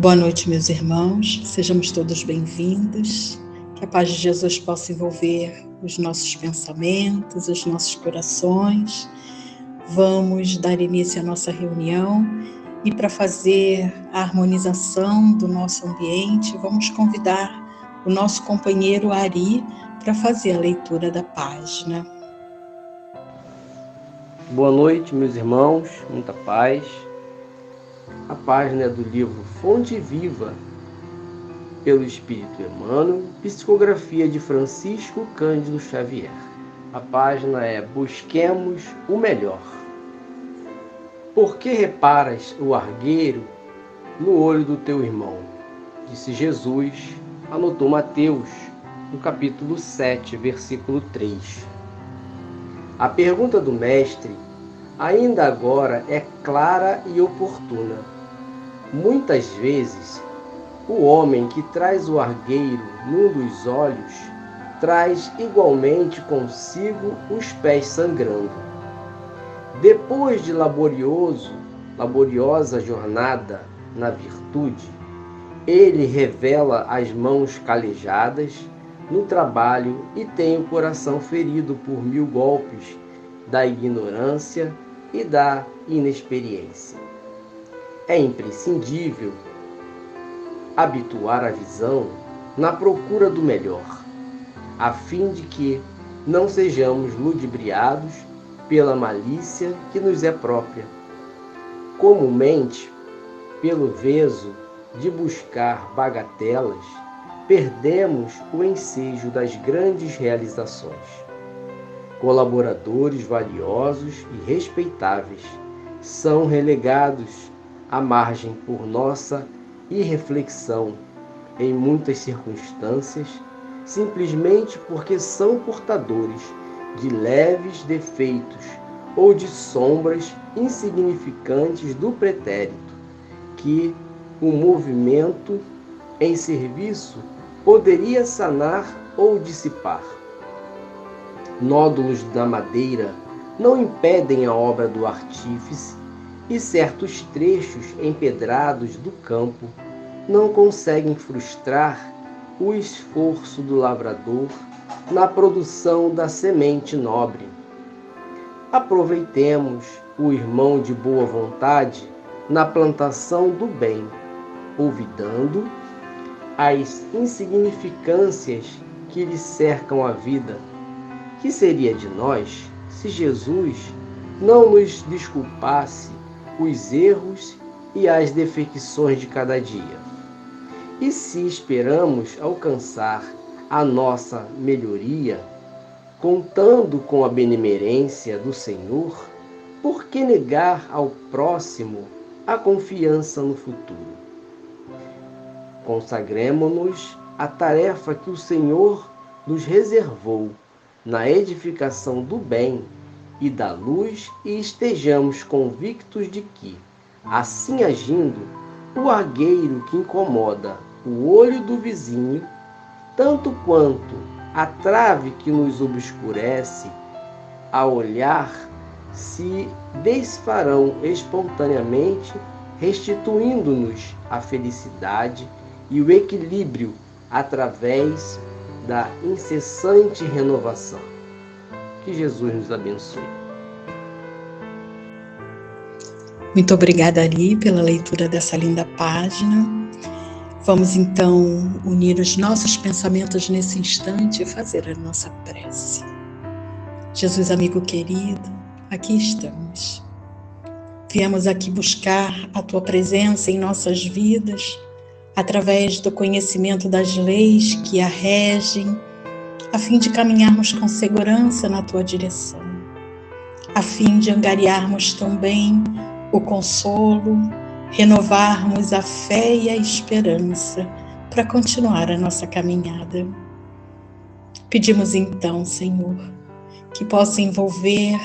Boa noite, meus irmãos, sejamos todos bem-vindos, que a paz de Jesus possa envolver os nossos pensamentos, os nossos corações. Vamos dar início à nossa reunião e para fazer a harmonização do nosso ambiente, vamos convidar o nosso companheiro Ari para fazer a leitura da página. Boa noite, meus irmãos, muita paz. A página é do livro Fonte Viva, pelo Espírito Emmanuel, psicografia de Francisco Cândido Xavier. A página é Busquemos o Melhor. Por que reparas o argueiro no olho do teu irmão? Disse Jesus, anotou Mateus, no capítulo 7, versículo 3. A pergunta do mestre, ainda agora, é clara e oportuna. Muitas vezes, o homem que traz o argueiro num dos olhos, traz igualmente consigo os pés sangrando. Depois de laboriosa jornada na virtude, ele revela as mãos calejadas no trabalho e tem o coração ferido por 1000 golpes da ignorância e da inexperiência. É imprescindível habituar a visão na procura do melhor, a fim de que não sejamos ludibriados pela malícia que nos é própria. Comumente, pelo veso de buscar bagatelas, perdemos o ensejo das grandes realizações. Colaboradores valiosos e respeitáveis são relegados à margem por nossa irreflexão em muitas circunstâncias, simplesmente porque são portadores de leves defeitos ou de sombras insignificantes do pretérito, que o movimento em serviço poderia sanar ou dissipar. Nódulos da madeira não impedem a obra do artífice e certos trechos empedrados do campo não conseguem frustrar o esforço do lavrador na produção da semente nobre. Aproveitemos o irmão de boa vontade na plantação do bem, olvidando as insignificâncias que lhe cercam a vida. Que seria de nós se Jesus não nos desculpasse os erros e as defecções de cada dia? E se esperamos alcançar a nossa melhoria, contando com a benemerência do Senhor, por que negar ao próximo a confiança no futuro? Consagremo-nos à tarefa que o Senhor nos reservou na edificação do bem e da luz e estejamos convictos de que, assim agindo, o argueiro que incomoda o olho do vizinho, tanto quanto a trave que nos obscurece a olhar, se desfarão espontaneamente, restituindo-nos a felicidade e o equilíbrio através da incessante renovação. Que Jesus nos abençoe. Muito obrigada, Ari, pela leitura dessa linda página. Vamos então unir os nossos pensamentos nesse instante e fazer a nossa prece. Jesus, amigo querido, aqui estamos. Viemos aqui buscar a Tua presença em nossas vidas, através do conhecimento das leis que a regem, a fim de caminharmos com segurança na Tua direção, a fim de angariarmos também o consolo, renovarmos a fé e a esperança para continuar a nossa caminhada. Pedimos então, Senhor, que possa envolver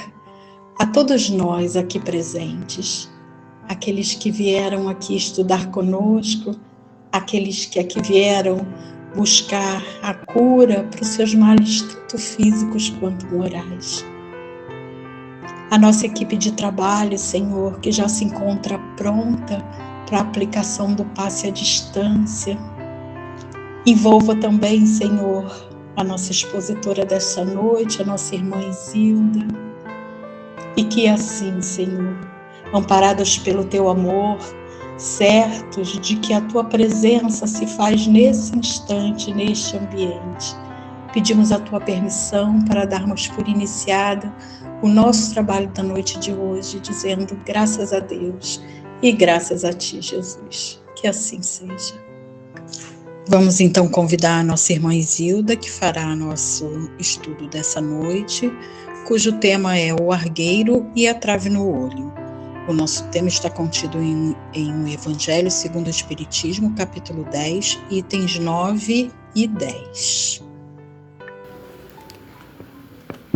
a todos nós aqui presentes, aqueles que vieram aqui estudar conosco, aqueles que aqui vieram buscar a cura para os seus males, tanto físicos quanto morais. A nossa equipe de trabalho, Senhor, que já se encontra pronta para a aplicação do passe à distância. Envolva também, Senhor, a nossa expositora desta noite, a nossa irmã Isilda. E que assim, Senhor, amparados pelo Teu amor, certos de que a Tua presença se faz nesse instante, neste ambiente, pedimos a Tua permissão para darmos por iniciada o nosso trabalho da noite de hoje, dizendo graças a Deus e graças a Ti, Jesus. Que assim seja. Vamos então convidar a nossa irmã Isilda, que fará nosso estudo dessa noite, cujo tema é o argueiro e a trave no olho. O nosso tema está contido em o Evangelho segundo o Espiritismo, capítulo 10, itens 9 e 10.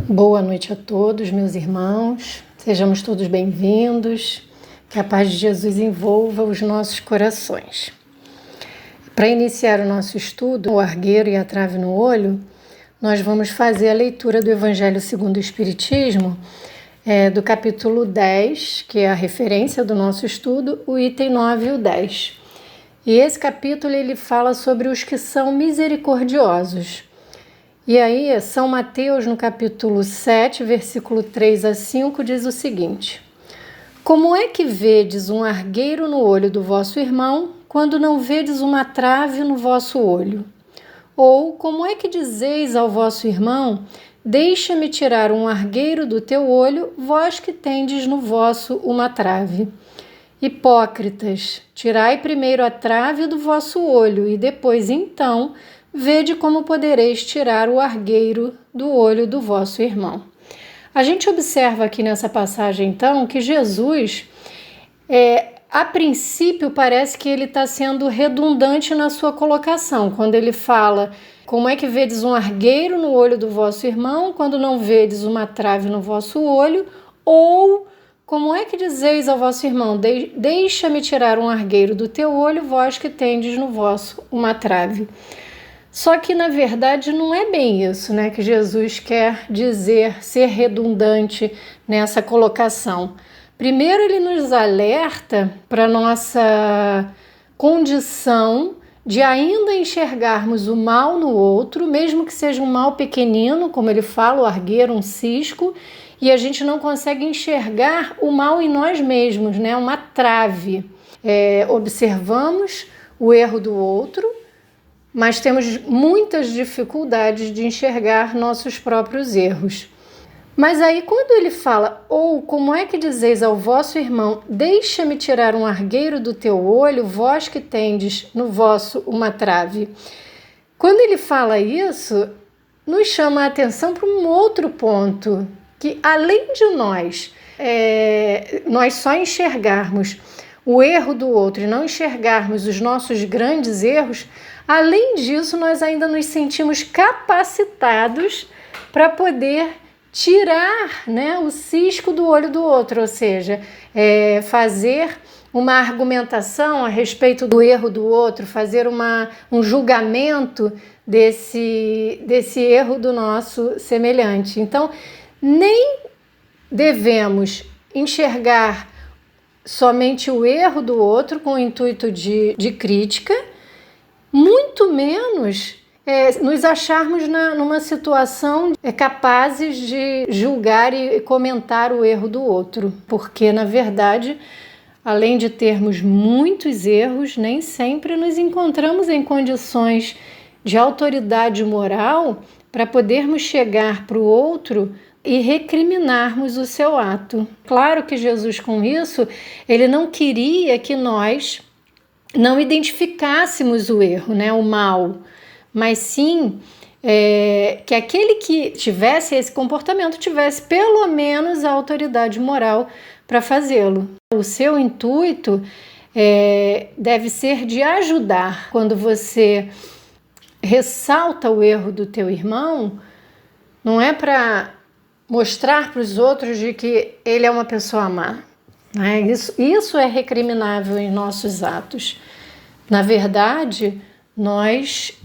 Boa noite a todos, meus irmãos. Sejamos todos bem-vindos. Que a paz de Jesus envolva os nossos corações. Para iniciar o nosso estudo, o argueiro e a trave no olho, nós vamos fazer a leitura do Evangelho segundo o Espiritismo, do capítulo 10, que é a referência do nosso estudo, o item 9 e o 10. E esse capítulo ele fala sobre os que são misericordiosos. E aí, São Mateus, no capítulo 7, versículo 3 a 5, diz o seguinte: Como é que vedes um argueiro no olho do vosso irmão, quando não vedes uma trave no vosso olho? Ou como é que dizeis ao vosso irmão, deixa-me tirar um argueiro do teu olho, vós que tendes no vosso uma trave? Hipócritas, tirai primeiro a trave do vosso olho, e depois então vede como podereis tirar o argueiro do olho do vosso irmão. A gente observa aqui nessa passagem, então, que Jesus, a princípio, parece que ele está sendo redundante na sua colocação, quando ele fala, como é que vedes um argueiro no olho do vosso irmão, quando não vedes uma trave no vosso olho, ou como é que dizeis ao vosso irmão, deixa-me tirar um argueiro do teu olho, vós que tendes no vosso uma trave. Só que, na verdade, não é bem isso, né, que Jesus quer dizer, ser redundante nessa colocação. Primeiro, ele nos alerta para a nossa condição de ainda enxergarmos o mal no outro, mesmo que seja um mal pequenino, como ele fala, o argueiro, um cisco, e a gente não consegue enxergar o mal em nós mesmos, né, uma trave. Observamos o erro do outro, mas temos muitas dificuldades de enxergar nossos próprios erros. Mas aí quando ele fala, ou como é que dizeis ao vosso irmão, deixa-me tirar um argueiro do teu olho, vós que tendes no vosso uma trave. Quando ele fala isso, nos chama a atenção para um outro ponto, que além de nós só enxergarmos o erro do outro e não enxergarmos os nossos grandes erros, além disso, nós ainda nos sentimos capacitados para poder tirar, né, o cisco do olho do outro, ou seja, fazer uma argumentação a respeito do erro do outro, fazer um julgamento desse erro do nosso semelhante. Então, nem devemos enxergar somente o erro do outro com o intuito de crítica, muito menos nos acharmos numa situação capazes de julgar e comentar o erro do outro, porque, na verdade, além de termos muitos erros, nem sempre nos encontramos em condições de autoridade moral para podermos chegar para o outro e recriminarmos o seu ato. Claro que Jesus, com isso, ele não queria que nós não identificássemos o erro, né, o mal, mas sim que aquele que tivesse esse comportamento tivesse pelo menos a autoridade moral para fazê-lo. O seu intuito deve ser de ajudar. Quando você ressalta o erro do teu irmão, não é para mostrar para os outros de que ele é uma pessoa má. Isso é recriminável em nossos atos. Na verdade, nós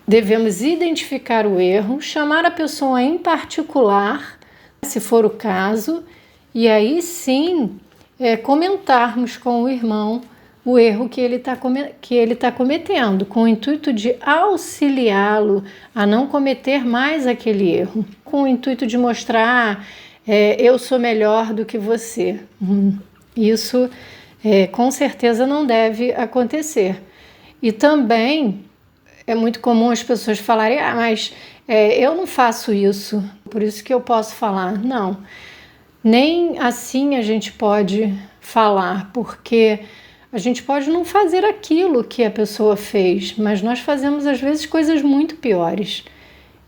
devemos identificar o erro, chamar a pessoa em particular, se for o caso, e aí sim comentarmos com o irmão o erro que ele está cometendo, com o intuito de auxiliá-lo a não cometer mais aquele erro, com o intuito de mostrar, eu sou melhor do que você. Isso com certeza não deve acontecer. E também é muito comum as pessoas falarem, mas eu não faço isso, por isso que eu posso falar. Não, nem assim a gente pode falar, porque a gente pode não fazer aquilo que a pessoa fez, mas nós fazemos às vezes coisas muito piores.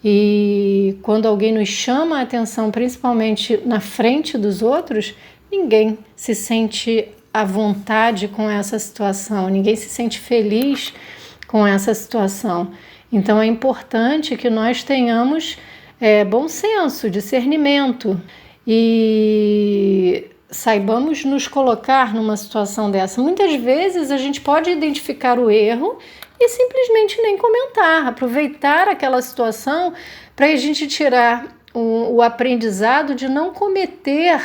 E quando alguém nos chama a atenção, principalmente na frente dos outros, ninguém se sente à vontade com essa situação, ninguém se sente feliz com essa situação. Então é importante que nós tenhamos bom senso, discernimento e saibamos nos colocar numa situação dessa. Muitas vezes a gente pode identificar o erro e simplesmente nem comentar, aproveitar aquela situação para a gente tirar o aprendizado de não cometer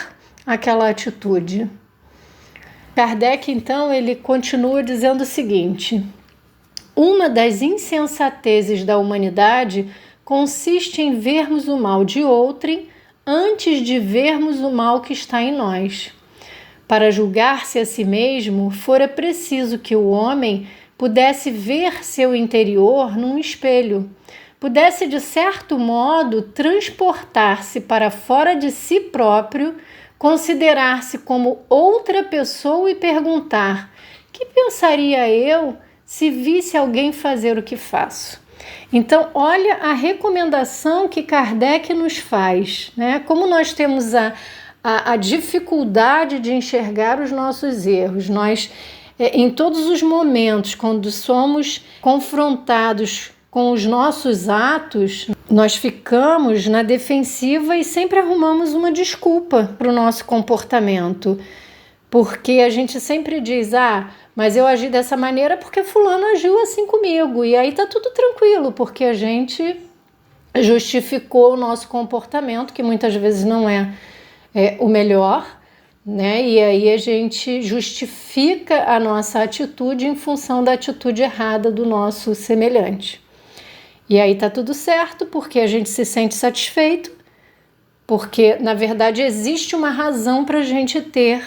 aquela atitude. Kardec, então, ele continua dizendo o seguinte: uma das insensatezes da humanidade consiste em vermos o mal de outrem antes de vermos o mal que está em nós. Para julgar-se a si mesmo, fora preciso que o homem pudesse ver seu interior num espelho, pudesse, de certo modo, transportar-se para fora de si próprio, considerar-se como outra pessoa e perguntar: que pensaria eu se visse alguém fazer o que faço? Então, olha a recomendação que Kardec nos faz, né? Como nós temos a dificuldade de enxergar os nossos erros, nós, em todos os momentos, quando somos confrontados com os nossos atos, nós ficamos na defensiva e sempre arrumamos uma desculpa para o nosso comportamento, porque a gente sempre diz, mas eu agi dessa maneira porque fulano agiu assim comigo, e aí tá tudo tranquilo, porque a gente justificou o nosso comportamento, que muitas vezes não é o melhor, né? E aí a gente justifica a nossa atitude em função da atitude errada do nosso semelhante. E aí tá tudo certo, porque a gente se sente satisfeito, porque na verdade existe uma razão para a gente ter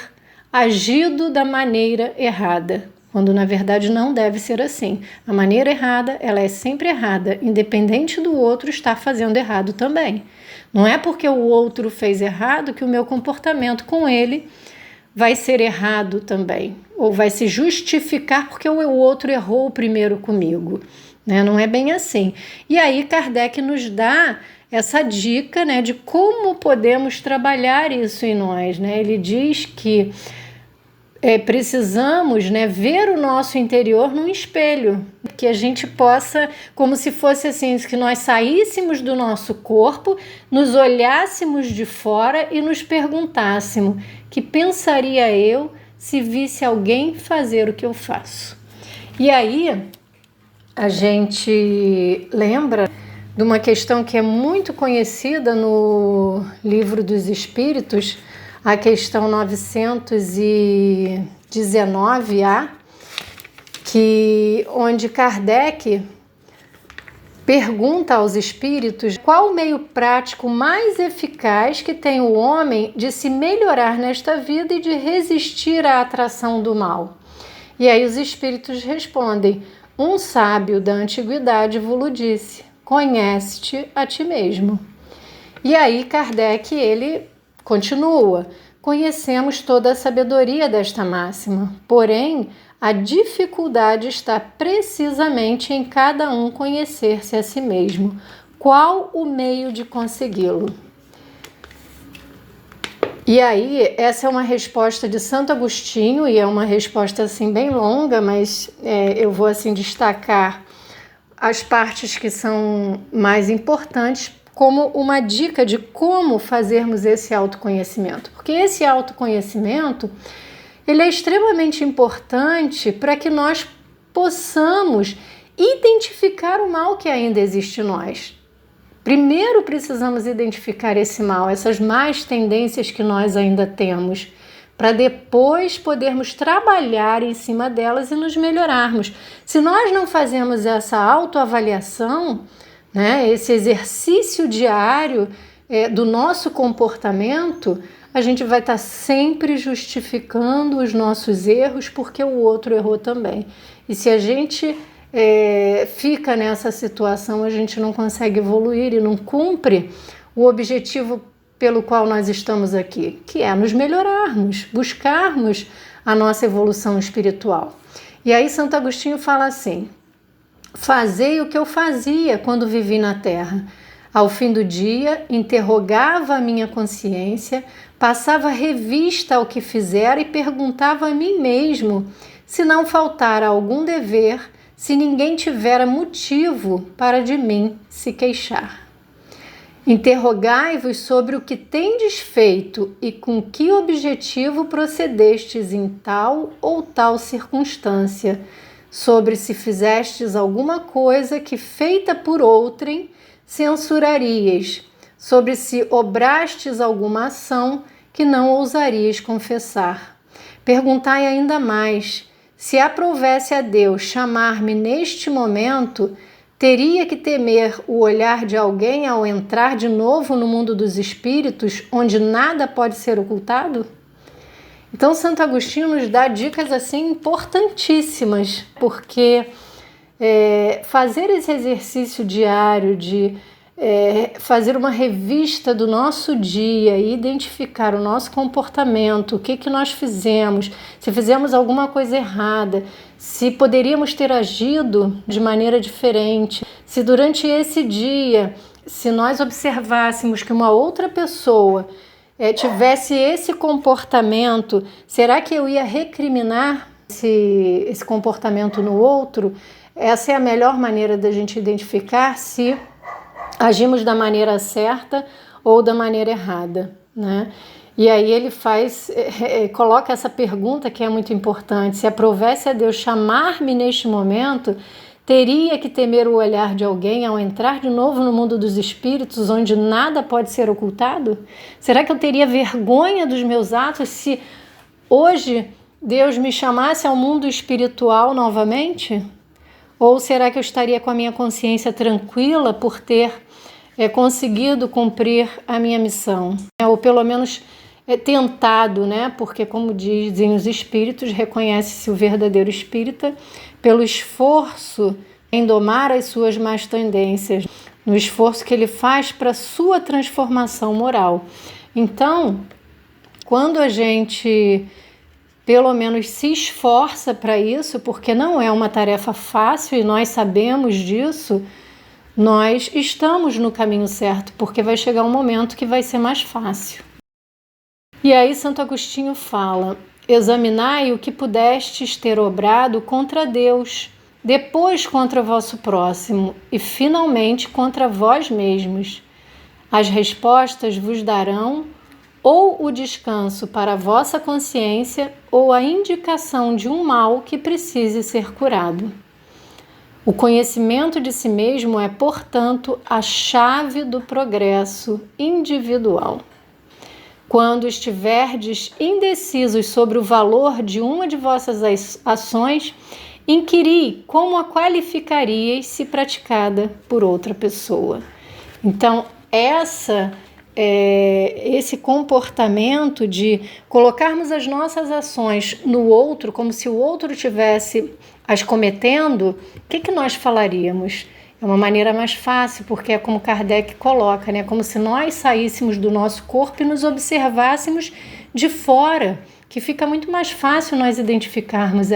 agido da maneira errada, quando na verdade não deve ser assim. A maneira errada, ela é sempre errada, independente do outro estar fazendo errado também. Não é porque o outro fez errado que o meu comportamento com ele vai ser errado também, ou vai se justificar porque o outro errou primeiro comigo, né? Não é bem assim. E aí Kardec nos dá essa dica, né, de como podemos trabalhar isso em nós, né? Ele diz que precisamos, né, ver o nosso interior num espelho, que a gente possa, como se fosse assim, que nós saíssemos do nosso corpo, nos olhássemos de fora e nos perguntássemos: que pensaria eu se visse alguém fazer o que eu faço? E aí a gente lembra de uma questão que é muito conhecida no Livro dos Espíritos, a questão 919A, onde Kardec pergunta aos espíritos qual o meio prático mais eficaz que tem o homem de se melhorar nesta vida e de resistir à atração do mal. E aí os espíritos respondem: um sábio da antiguidade vos disse: conhece-te a ti mesmo. E aí Kardec, ele continua: conhecemos toda a sabedoria desta máxima, porém a dificuldade está precisamente em cada um conhecer-se a si mesmo. Qual o meio de consegui-lo? E aí, essa é uma resposta de Santo Agostinho, e é uma resposta assim bem longa, mas eu vou assim destacar as partes que são mais importantes como uma dica de como fazermos esse autoconhecimento. Porque esse autoconhecimento, ele é extremamente importante para que nós possamos identificar o mal que ainda existe em nós. Primeiro precisamos identificar esse mal, essas más tendências que nós ainda temos, para depois podermos trabalhar em cima delas e nos melhorarmos. Se nós não fazemos essa autoavaliação, né, esse exercício diário do nosso comportamento, a gente vai estar sempre justificando os nossos erros porque o outro errou também. E se a gente fica nessa situação, a gente não consegue evoluir e não cumpre o objetivo pelo qual nós estamos aqui, que é nos melhorarmos, buscarmos a nossa evolução espiritual. E aí Santo Agostinho fala assim: fazei o que eu fazia quando vivi na terra. Ao fim do dia, interrogava a minha consciência, passava revista ao que fizera e perguntava a mim mesmo se não faltara algum dever, se ninguém tivera motivo para de mim se queixar. Interrogai-vos sobre o que tendes feito e com que objetivo procedestes em tal ou tal circunstância, sobre se fizestes alguma coisa que, feita por outrem, censurarias, sobre se obrastes alguma ação que não ousarias confessar. Perguntai ainda mais: se aprovesse a Deus chamar-me neste momento, teria que temer o olhar de alguém ao entrar de novo no mundo dos espíritos, onde nada pode ser ocultado? Então, Santo Agostinho nos dá dicas assim importantíssimas, porque fazer esse exercício diário de fazer uma revista do nosso dia e identificar o nosso comportamento, o que nós fizemos, se fizemos alguma coisa errada, se poderíamos ter agido de maneira diferente, se durante esse dia, se nós observássemos que uma outra pessoa tivesse esse comportamento, será que eu ia recriminar esse comportamento no outro? Essa é a melhor maneira da gente identificar se agimos da maneira certa ou da maneira errada, né? E aí ele coloca essa pergunta que é muito importante: se aprovesse a Deus chamar-me neste momento, teria que temer o olhar de alguém ao entrar de novo no mundo dos espíritos, onde nada pode ser ocultado? Será que eu teria vergonha dos meus atos se hoje Deus me chamasse ao mundo espiritual novamente? Ou será que eu estaria com a minha consciência tranquila por ter conseguido cumprir a minha missão? Ou pelo menos tentado, né? Porque, como dizem os espíritos, reconhece-se o verdadeiro espírita pelo esforço em domar as suas más tendências, no esforço que ele faz para a sua transformação moral. Então, quando a gente pelo menos se esforça para isso, porque não é uma tarefa fácil e nós sabemos disso, nós estamos no caminho certo, porque vai chegar um momento que vai ser mais fácil. E aí Santo Agostinho fala: examinai o que pudestes ter obrado contra Deus, depois contra o vosso próximo e finalmente contra vós mesmos. As respostas vos darão ou o descanso para a vossa consciência ou a indicação de um mal que precise ser curado. O conhecimento de si mesmo é, portanto, a chave do progresso individual. Quando estiverdes indecisos sobre o valor de uma de vossas ações, inquiri como a qualificaríeis se praticada por outra pessoa. Então, esse comportamento de colocarmos as nossas ações no outro, como se o outro tivesse as cometendo, o que nós falaríamos? É uma maneira mais fácil, porque é como Kardec coloca, né? Como se nós saíssemos do nosso corpo e nos observássemos de fora, que fica muito mais fácil nós identificarmos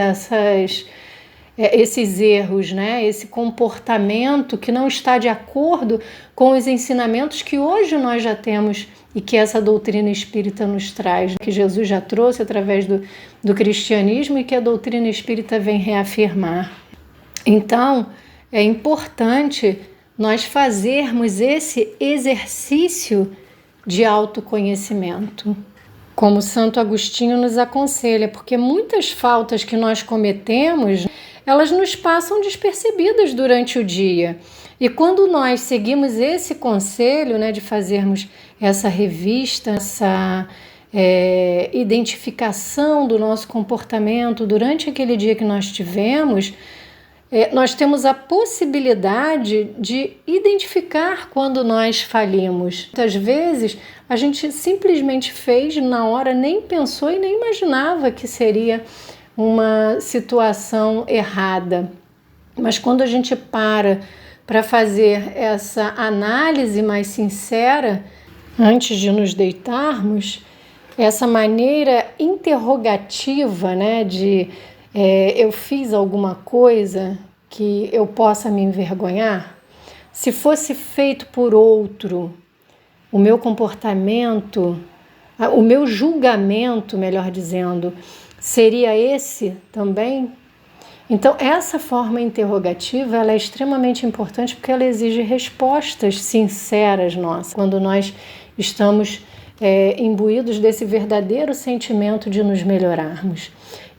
esses erros, né? Esse comportamento que não está de acordo com os ensinamentos que hoje nós já temos e que essa doutrina espírita nos traz, que Jesus já trouxe através do cristianismo e que a doutrina espírita vem reafirmar. Então, é importante nós fazermos esse exercício de autoconhecimento, como Santo Agostinho nos aconselha, porque muitas faltas que nós cometemos, elas nos passam despercebidas durante o dia. E quando nós seguimos esse conselho, né, de fazermos essa revista, identificação do nosso comportamento durante aquele dia que nós tivemos, nós temos a possibilidade de identificar quando nós falimos. Muitas vezes a gente simplesmente fez na hora, nem pensou e nem imaginava que seria uma situação errada. Mas quando a gente para fazer essa análise mais sincera, antes de nos deitarmos, essa maneira interrogativa, né, de eu fiz alguma coisa que eu possa me envergonhar? Se fosse feito por outro, o meu comportamento, o meu julgamento, melhor dizendo, seria esse também? Então, essa forma interrogativa ela é extremamente importante porque ela exige respostas sinceras nossas. Quando nós estamos imbuídos desse verdadeiro sentimento de nos melhorarmos.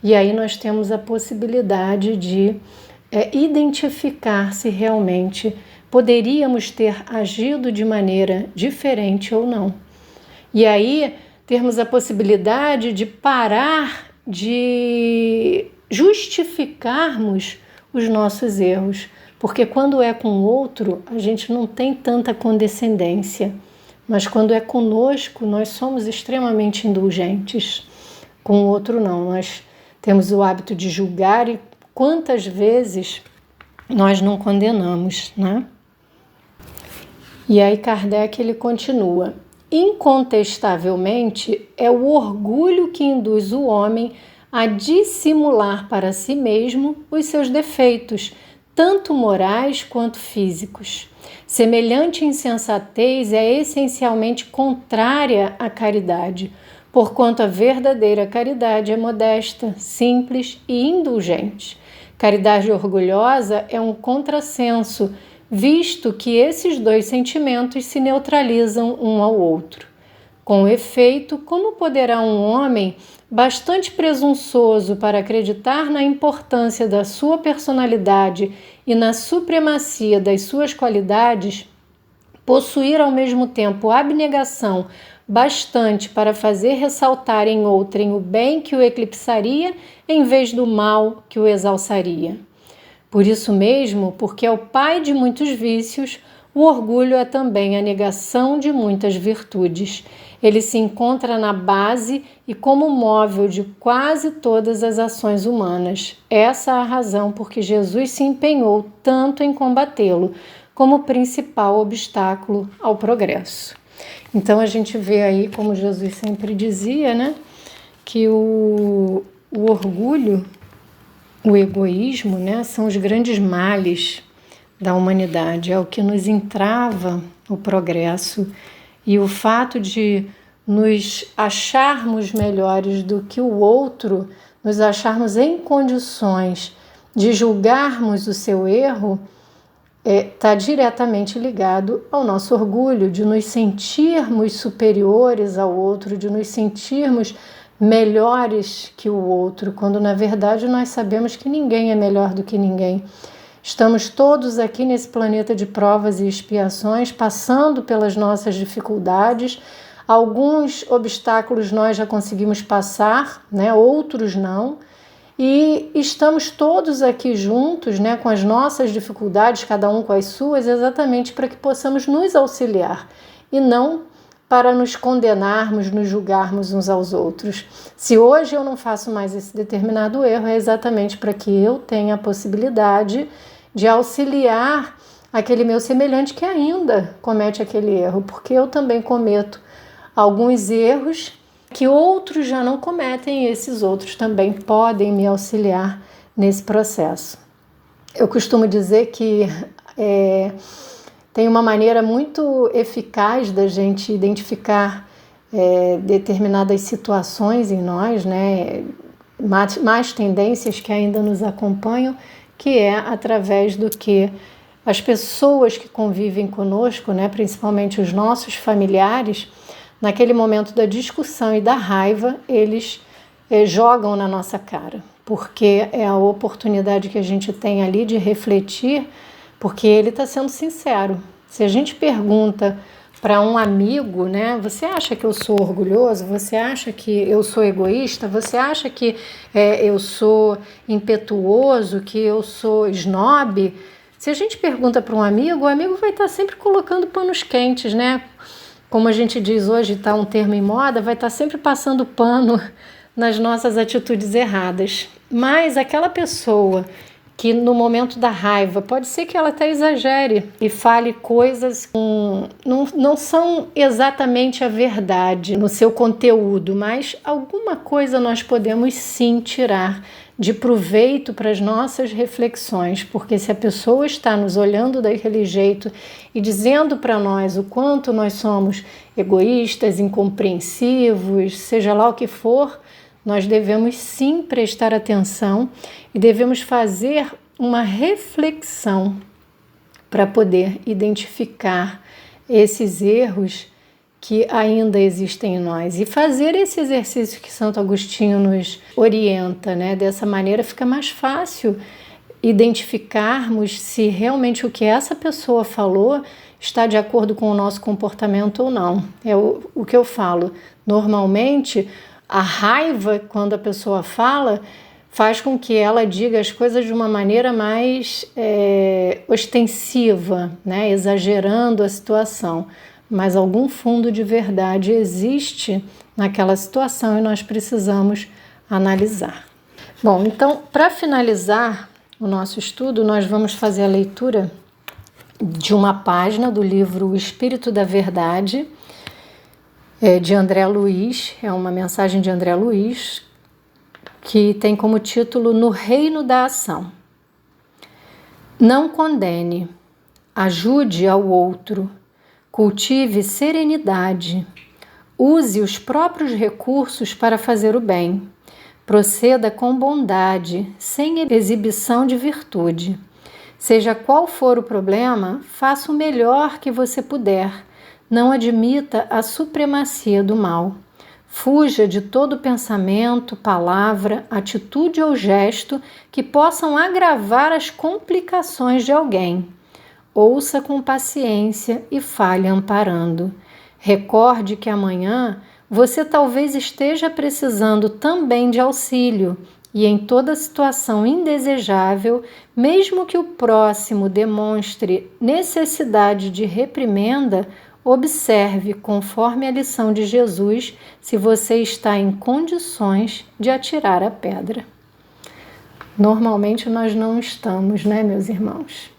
E aí nós temos a possibilidade de identificar se realmente poderíamos ter agido de maneira diferente ou não. E aí termos a possibilidade de parar de justificarmos os nossos erros, porque quando é com o outro, a gente não tem tanta condescendência, mas quando é conosco, nós somos extremamente indulgentes. Com o outro não, nós temos o hábito de julgar e quantas vezes nós não condenamos, né? E aí Kardec ele continua: incontestavelmente é o orgulho que induz o homem a dissimular para si mesmo os seus defeitos, tanto morais quanto físicos. Semelhante insensatez é essencialmente contrária à caridade, porquanto a verdadeira caridade é modesta, simples e indulgente. Caridade orgulhosa é um contrassenso, visto que esses dois sentimentos se neutralizam um ao outro. Com efeito, como poderá um homem bastante presunçoso para acreditar na importância da sua personalidade e na supremacia das suas qualidades, possuir ao mesmo tempo abnegação bastante para fazer ressaltar em outrem o bem que o eclipsaria em vez do mal que o exalçaria? Por isso mesmo, porque é o pai de muitos vícios, o orgulho é também a negação de muitas virtudes. Ele se encontra na base e como móvel de quase todas as ações humanas. Essa é a razão por que Jesus se empenhou tanto em combatê-lo, como principal obstáculo ao progresso. Então a gente vê aí, como Jesus sempre dizia, né, que o orgulho, o egoísmo, né, são os grandes males da humanidade, é o que nos entrava o progresso, e o fato de nos acharmos melhores do que o outro, nos acharmos em condições de julgarmos o seu erro, está diretamente ligado ao nosso orgulho, de nos sentirmos superiores ao outro, de nos sentirmos melhores que o outro, quando na verdade nós sabemos que ninguém é melhor do que ninguém. Estamos todos aqui nesse planeta de provas e expiações, passando pelas nossas dificuldades. Alguns obstáculos nós já conseguimos passar, né? Outros não. E estamos todos aqui juntos, né, com as nossas dificuldades, cada um com as suas, exatamente para que possamos nos auxiliar e não para nos condenarmos, nos julgarmos uns aos outros. Se hoje eu não faço mais esse determinado erro, é exatamente para que eu tenha a possibilidade de auxiliar aquele meu semelhante que ainda comete aquele erro, porque eu também cometo alguns erros que outros já não cometem e esses outros também podem me auxiliar nesse processo. Eu costumo dizer que tem uma maneira muito eficaz da gente identificar determinadas situações em nós, né, mais tendências que ainda nos acompanham, que é através do que as pessoas que convivem conosco, né, principalmente os nossos familiares, naquele momento da discussão e da raiva, eles jogam na nossa cara, porque é a oportunidade que a gente tem ali de refletir, porque ele está sendo sincero. Se a gente pergunta para um amigo, né? Você acha que eu sou orgulhoso? Você acha que eu sou egoísta? Você acha que eu sou impetuoso? Que eu sou snob? Se a gente pergunta para um amigo, o amigo vai estar sempre colocando panos quentes, né? Como a gente diz hoje, está um termo em moda, vai estar sempre passando pano nas nossas atitudes erradas. Mas aquela pessoa que no momento da raiva, pode ser que ela até exagere e fale coisas que não são exatamente a verdade no seu conteúdo, mas alguma coisa nós podemos sim tirar de proveito para as nossas reflexões, porque se a pessoa está nos olhando daquele jeito e dizendo para nós o quanto nós somos egoístas, incompreensivos, seja lá o que for, nós devemos sim prestar atenção e devemos fazer uma reflexão para poder identificar esses erros que ainda existem em nós e fazer esse exercício que Santo Agostinho nos orienta, né? Dessa maneira fica mais fácil identificarmos se realmente o que essa pessoa falou está de acordo com o nosso comportamento ou não. É o que eu falo. Normalmente, a raiva, quando a pessoa fala, faz com que ela diga as coisas de uma maneira mais ostensiva, né? Exagerando a situação. Mas algum fundo de verdade existe naquela situação e nós precisamos analisar. Bom, então, para finalizar o nosso estudo, nós vamos fazer a leitura de uma página do livro O Espírito da Verdade, de André Luiz, é uma mensagem de André Luiz, que tem como título No Reino da Ação. Não condene, ajude ao outro, cultive serenidade, use os próprios recursos para fazer o bem, proceda com bondade, sem exibição de virtude. Seja qual for o problema, faça o melhor que você puder. Não admita a supremacia do mal. Fuja de todo pensamento, palavra, atitude ou gesto que possam agravar as complicações de alguém. Ouça com paciência e fale amparando. Recorde que amanhã você talvez esteja precisando também de auxílio e em toda situação indesejável, mesmo que o próximo demonstre necessidade de reprimenda, observe, conforme a lição de Jesus, se você está em condições de atirar a pedra. Normalmente nós não estamos, né, meus irmãos?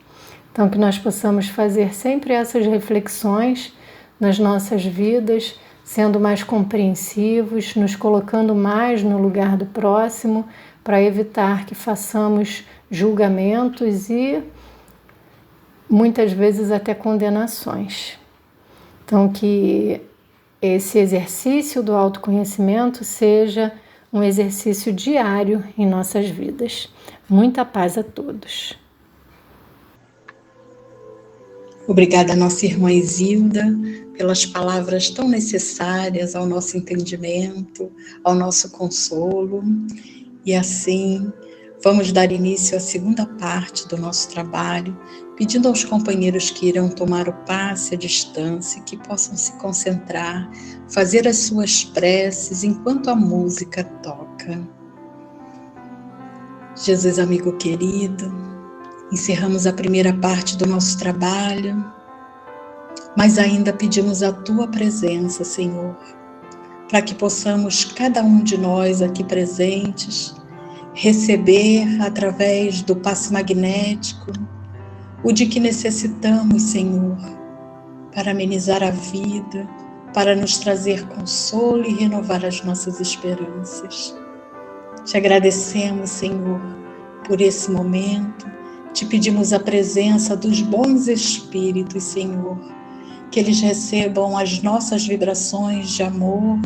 Então, que nós possamos fazer sempre essas reflexões nas nossas vidas, sendo mais compreensivos, nos colocando mais no lugar do próximo, para evitar que façamos julgamentos e muitas vezes até condenações. Então, que esse exercício do autoconhecimento seja um exercício diário em nossas vidas. Muita paz a todos. Obrigada, nossa irmã Isilda, pelas palavras tão necessárias ao nosso entendimento, ao nosso consolo. E assim, vamos dar início à segunda parte do nosso trabalho, pedindo aos companheiros que irão tomar o passe à distância, que possam se concentrar, fazer as suas preces enquanto a música toca. Jesus, amigo querido, encerramos a primeira parte do nosso trabalho, mas ainda pedimos a Tua presença, Senhor, para que possamos, cada um de nós aqui presentes, receber através do passe magnético o de que necessitamos, Senhor, para amenizar a vida, para nos trazer consolo e renovar as nossas esperanças. Te agradecemos, Senhor, por esse momento. Te pedimos a presença dos bons espíritos, Senhor, que eles recebam as nossas vibrações de amor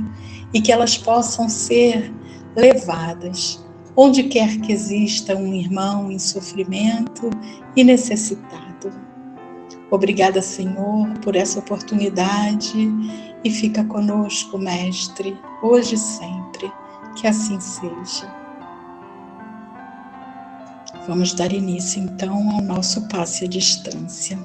e que elas possam ser levadas onde quer que exista um irmão em sofrimento e necessitado. Obrigada, Senhor, por essa oportunidade e fica conosco, Mestre, hoje e sempre, que assim seja. Vamos dar início, então, ao nosso passe à distância.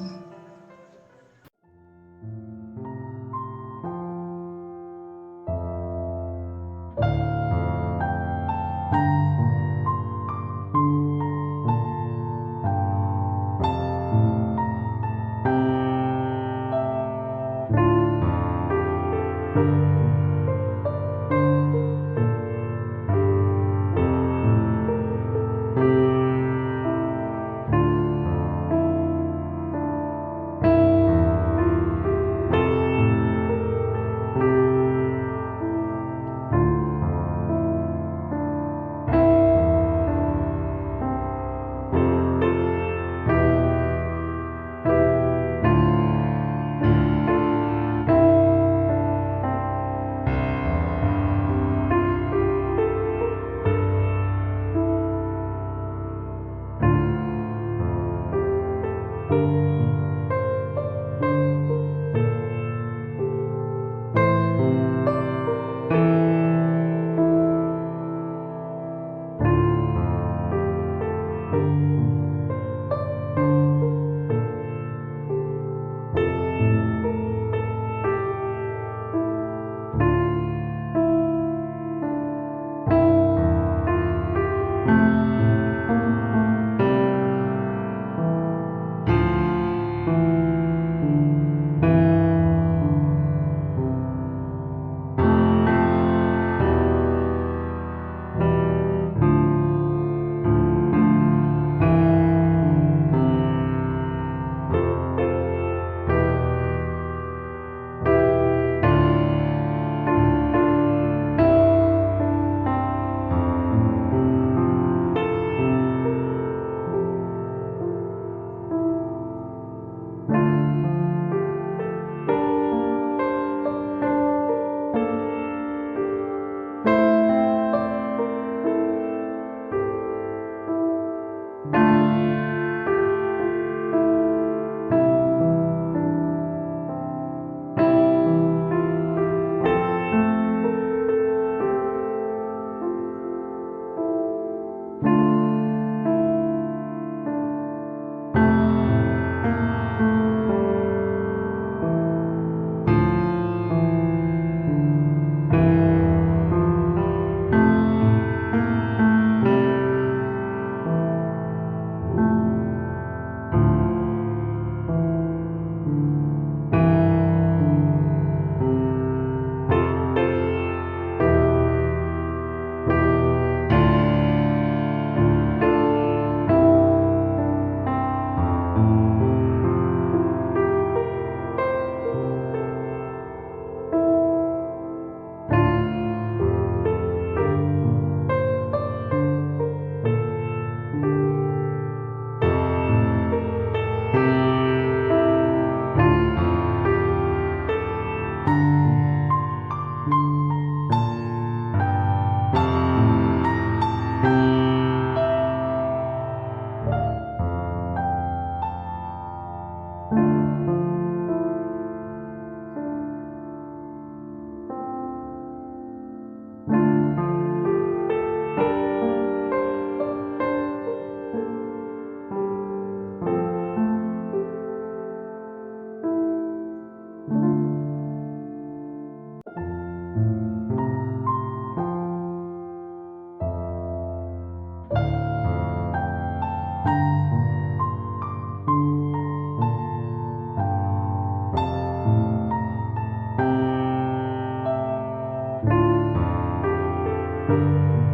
Música